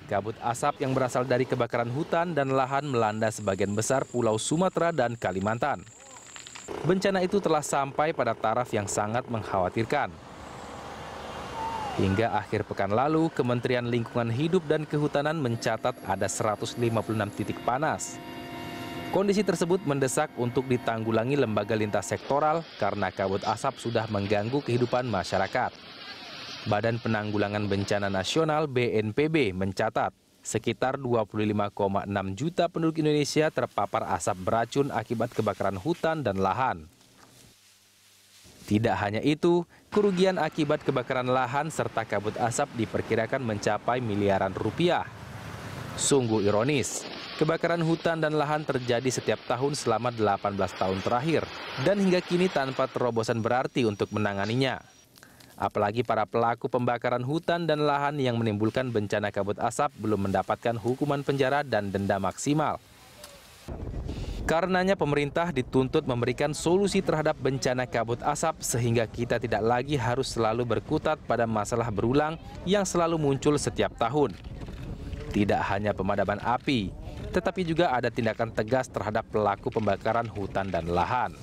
kabut asap yang berasal dari kebakaran hutan dan lahan melanda sebagian besar Pulau Sumatera dan Kalimantan. Bencana itu telah sampai pada taraf yang sangat mengkhawatirkan. Hingga akhir pekan lalu, Kementerian Lingkungan Hidup dan Kehutanan mencatat ada 156 titik panas. Kondisi tersebut mendesak untuk ditanggulangi lembaga lintas sektoral karena kabut asap sudah mengganggu kehidupan masyarakat. Badan Penanggulangan Bencana Nasional BNPB mencatat sekitar 25,6 juta penduduk Indonesia terpapar asap beracun akibat kebakaran hutan dan lahan. Tidak hanya itu, kerugian akibat kebakaran lahan serta kabut asap diperkirakan mencapai miliaran rupiah. Sungguh ironis, kebakaran hutan dan lahan terjadi setiap tahun selama 18 tahun terakhir dan hingga kini tanpa terobosan berarti untuk menanganinya. Apalagi para pelaku pembakaran hutan dan lahan yang menimbulkan bencana kabut asap belum mendapatkan hukuman penjara dan denda maksimal. Karenanya pemerintah dituntut memberikan solusi terhadap bencana kabut asap sehingga kita tidak lagi harus selalu berkutat pada masalah berulang yang selalu muncul setiap tahun. Tidak hanya pemadaman api, tetapi juga ada tindakan tegas terhadap pelaku pembakaran hutan dan lahan.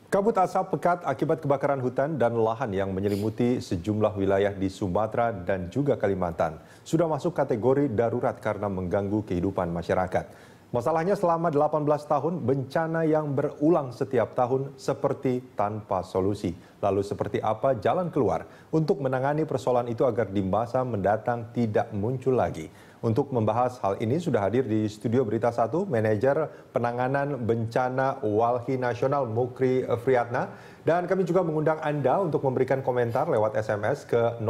Kabut asap pekat akibat kebakaran hutan dan lahan yang menyelimuti sejumlah wilayah di Sumatera dan juga Kalimantan sudah masuk kategori darurat karena mengganggu kehidupan masyarakat. Masalahnya selama 18 tahun bencana yang berulang setiap tahun seperti tanpa solusi. Lalu seperti apa jalan keluar untuk menangani persoalan itu agar di masa mendatang tidak muncul lagi? Untuk membahas hal ini sudah hadir di studio Berita 1 Manajer Penanganan Bencana Walhi Nasional Mukri Friyatna. Dan kami juga mengundang Anda untuk memberikan komentar lewat SMS ke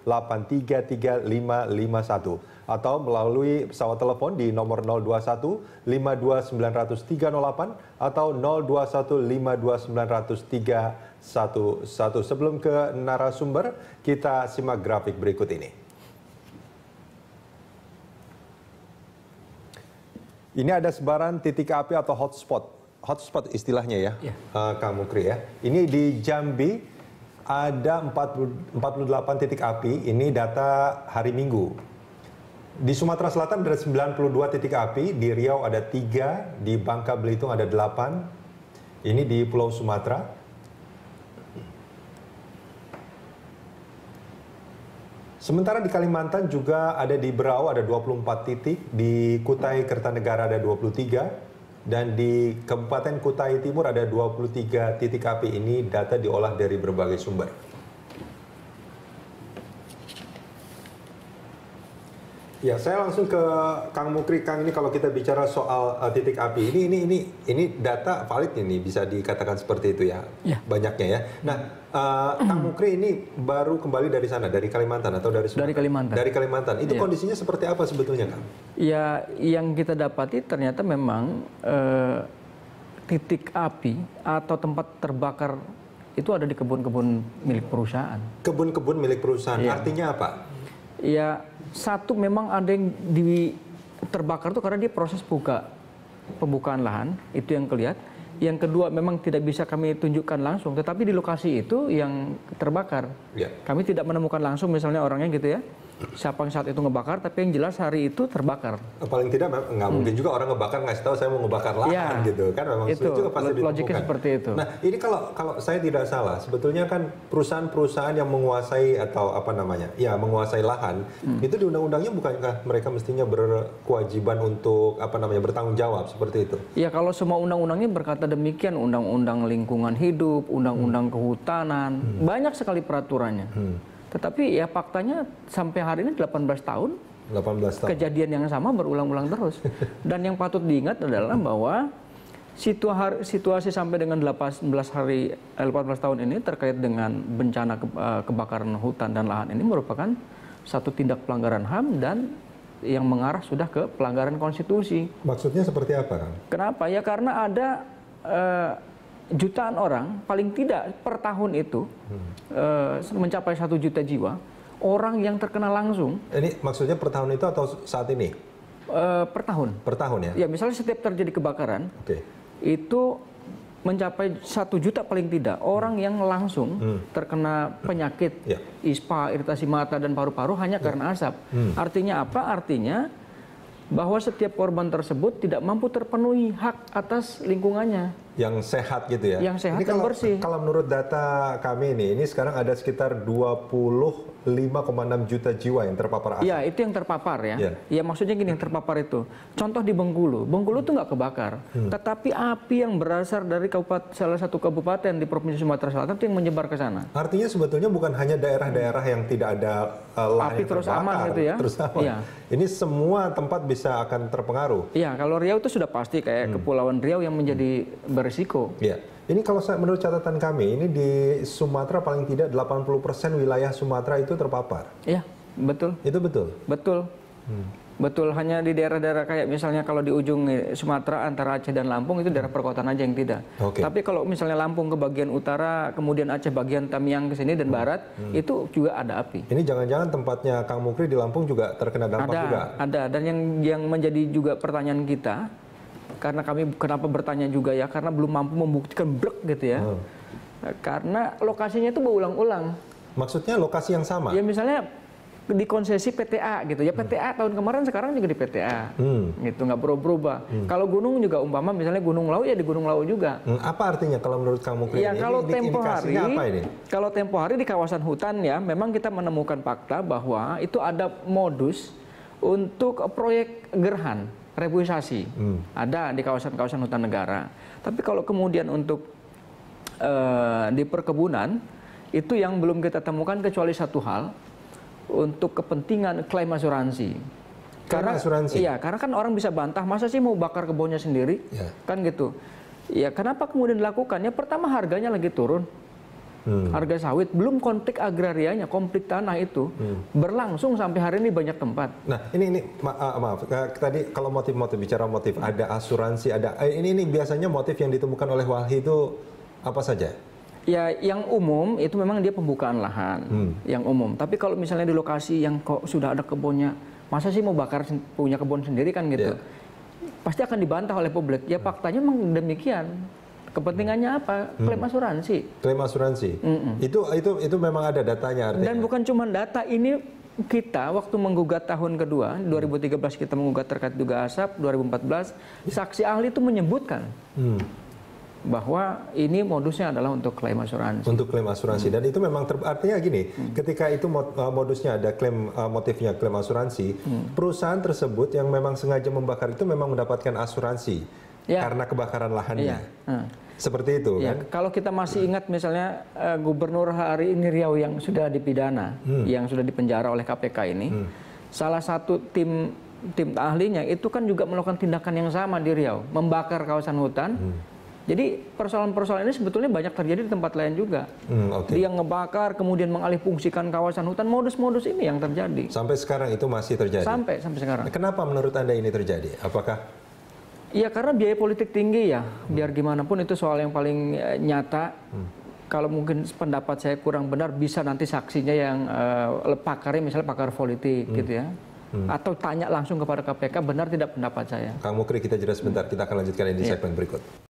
0811-833-551 atau melalui pesawat telepon di nomor 021 52900 atau 021 52900 Sebelum ke narasumber, kita simak grafik berikut ini. Ini ada sebaran titik api atau hotspot istilahnya ya, Kang Mukri ya. Ini di Jambi ada 48 titik api, ini data hari Minggu. Di Sumatera Selatan ada 92 titik api, di Riau ada 3, di Bangka Belitung ada 8, ini di Pulau Sumatera. Sementara di Kalimantan juga ada di Berau ada 24 titik, di Kutai Kertanegara ada 23, dan di Kabupaten Kutai Timur ada 23 titik api. Ini data diolah dari berbagai sumber. Ya, saya langsung ke Kang Mukri. Kang, ini kalau kita bicara soal titik api, ini data valid ini bisa dikatakan seperti itu ya, banyaknya ya. Nah, Kang Mukri ini baru kembali dari sana, dari Kalimantan atau dari Sumatera? Dari Kalimantan. Dari Kalimantan. Itu kondisinya seperti apa sebetulnya, Kang? Ya, yang kita dapati ternyata memang titik api atau tempat terbakar itu ada di kebun-kebun milik perusahaan. Kebun-kebun milik perusahaan, artinya apa? Ya, satu memang ada yang terbakar itu karena dia proses pembukaan lahan, itu yang kelihatan. Yang kedua memang tidak bisa kami tunjukkan langsung, tetapi di lokasi itu yang terbakar. Kami tidak menemukan langsung misalnya orangnya gitu ya, siapa yang saat itu ngebakar, tapi yang jelas hari itu terbakar. Paling tidak nggak mungkin juga orang ngebakar ngasih tahu saya mau ngebakar lahan gitu kan, memang itu juga pasti ditemukan. Logiknya seperti itu. Nah, ini kalau saya tidak salah, sebetulnya kan perusahaan-perusahaan yang menguasai atau apa namanya, ya menguasai lahan, itu di undang-undangnya bukankah mereka mestinya berkewajiban untuk apa namanya bertanggung jawab seperti itu? Ya, kalau semua undang-undangnya berkata demikian, undang-undang lingkungan hidup, undang-undang kehutanan, banyak sekali peraturannya. Tetapi ya faktanya sampai hari ini 18 tahun kejadian yang sama berulang-ulang terus. Dan yang patut diingat adalah bahwa situasi sampai dengan 18 tahun ini terkait dengan bencana kebakaran hutan dan lahan ini merupakan satu tindak pelanggaran HAM dan yang mengarah sudah ke pelanggaran konstitusi. Maksudnya seperti apa, Kang? Kenapa? Ya karena ada jutaan orang, paling tidak per tahun itu mencapai 1 juta jiwa, orang yang terkena langsung. Ini maksudnya per tahun itu atau saat ini? Per tahun. Per tahun ya? Ya, misalnya setiap terjadi kebakaran, itu mencapai 1 juta paling tidak orang yang langsung terkena penyakit ISPA, iritasi mata dan paru-paru hanya karena asap. Artinya apa? Artinya bahwa setiap korban tersebut tidak mampu terpenuhi hak atas lingkungannya. Yang sehat gitu ya? Yang sehat ini dan bersih. Kalau menurut data kami ini sekarang ada sekitar 25,6 juta jiwa yang terpapar asap. Iya, itu yang terpapar ya. Ya maksudnya gini, yang terpapar itu. Contoh di Bengkulu. Bengkulu itu nggak kebakar. Tetapi api yang berasal dari salah satu kabupaten di Provinsi Sumatera Selatan itu yang menyebar ke sana. Artinya sebetulnya bukan hanya daerah-daerah yang tidak ada lahan api yang terus terbakar, aman gitu ya. terus aman. Iya. Ini semua tempat bisa akan terpengaruh. Iya, kalau Riau itu sudah pasti kayak Kepulauan Riau yang menjadi berisiko. Iya. Ini kalau menurut catatan kami, ini di Sumatera paling tidak 80% wilayah Sumatera itu terpapar. Iya, betul. Itu betul? Betul. Betul, hanya di daerah-daerah kayak misalnya kalau di ujung Sumatera antara Aceh dan Lampung itu daerah perkotaan aja yang tidak. Tapi kalau misalnya Lampung ke bagian utara, kemudian Aceh bagian Tamiang ke sini dan barat, itu juga ada api. Ini jangan-jangan tempatnya Kang Mukri di Lampung juga terkena dampak juga? Ada, dan yang menjadi juga pertanyaan kita, karena kami kenapa bertanya juga ya, karena belum mampu membuktikan brek gitu ya. Karena lokasinya itu berulang-ulang. Maksudnya lokasi yang sama? Ya misalnya di konsesi PTA gitu ya, PTA tahun kemarin sekarang juga di PTA gitu, nggak berubah. Kalau gunung juga umpama misalnya Gunung Lau ya di Gunung Lau juga. Apa artinya kalau menurut Kang Mukri? Ya kalau tempo hari, apa ini? kalau tempo hari di kawasan hutan ya, memang kita menemukan fakta bahwa itu ada modus untuk proyek gerhan reboisasi, ada di kawasan-kawasan hutan negara. Tapi kalau kemudian untuk di perkebunan itu yang belum kita temukan kecuali satu hal, untuk kepentingan klaim asuransi. Karena asuransi? Iya, karena kan orang bisa bantah, masa sih mau bakar kebunnya sendiri? Kan gitu. Ya kenapa kemudian dilakukan? Ya pertama harganya lagi turun. Harga sawit, belum konflik agrarianya, konflik tanah itu berlangsung sampai hari ini banyak tempat. Nah ini maaf, tadi kalau motif-motif, bicara motif, ada asuransi, ada ini biasanya motif yang ditemukan oleh Walhi itu apa saja? Ya, yang umum itu memang dia pembukaan lahan, yang umum. Tapi kalau misalnya di lokasi yang kok sudah ada kebunnya, masa sih mau bakar punya kebun sendiri kan gitu? Pasti akan dibantah oleh publik. Ya faktanya memang demikian. Kepentingannya apa? Klaim asuransi. Klaim asuransi. Itu memang ada datanya artinya. Dan bukan cuma data ini, kita waktu menggugat tahun kedua, 2013 kita menggugat terkait duga asap, 2014 saksi ahli itu menyebutkan bahwa ini modusnya adalah untuk klaim asuransi. Untuk klaim asuransi. Dan itu memang artinya gini, ketika itu modusnya ada klaim, motifnya klaim asuransi, perusahaan tersebut yang memang sengaja membakar itu memang mendapatkan asuransi karena kebakaran lahannya. Seperti itu kan? Kalau kita masih ingat misalnya Gubernur hari ini Riau yang sudah dipidana, yang sudah dipenjara oleh KPK ini, salah satu tim ahlinya itu kan juga melakukan tindakan yang sama di Riau, membakar kawasan hutan. Jadi persoalan-persoalan ini sebetulnya banyak terjadi di tempat lain juga. Dia ngebakar, kemudian mengalihfungsikan kawasan hutan, modus-modus ini yang terjadi. Sampai sekarang itu masih terjadi? Sampai sekarang. Kenapa menurut Anda ini terjadi? Apakah? Ya karena biaya politik tinggi ya, biar gimana pun itu soal yang paling nyata. Kalau mungkin pendapat saya kurang benar, bisa nanti saksinya yang pakarnya misalnya pakar politik gitu ya. Atau tanya langsung kepada KPK, benar tidak pendapat saya. Kang Mukri, kita jeda sebentar, kita akan lanjutkan ini di segmen berikut.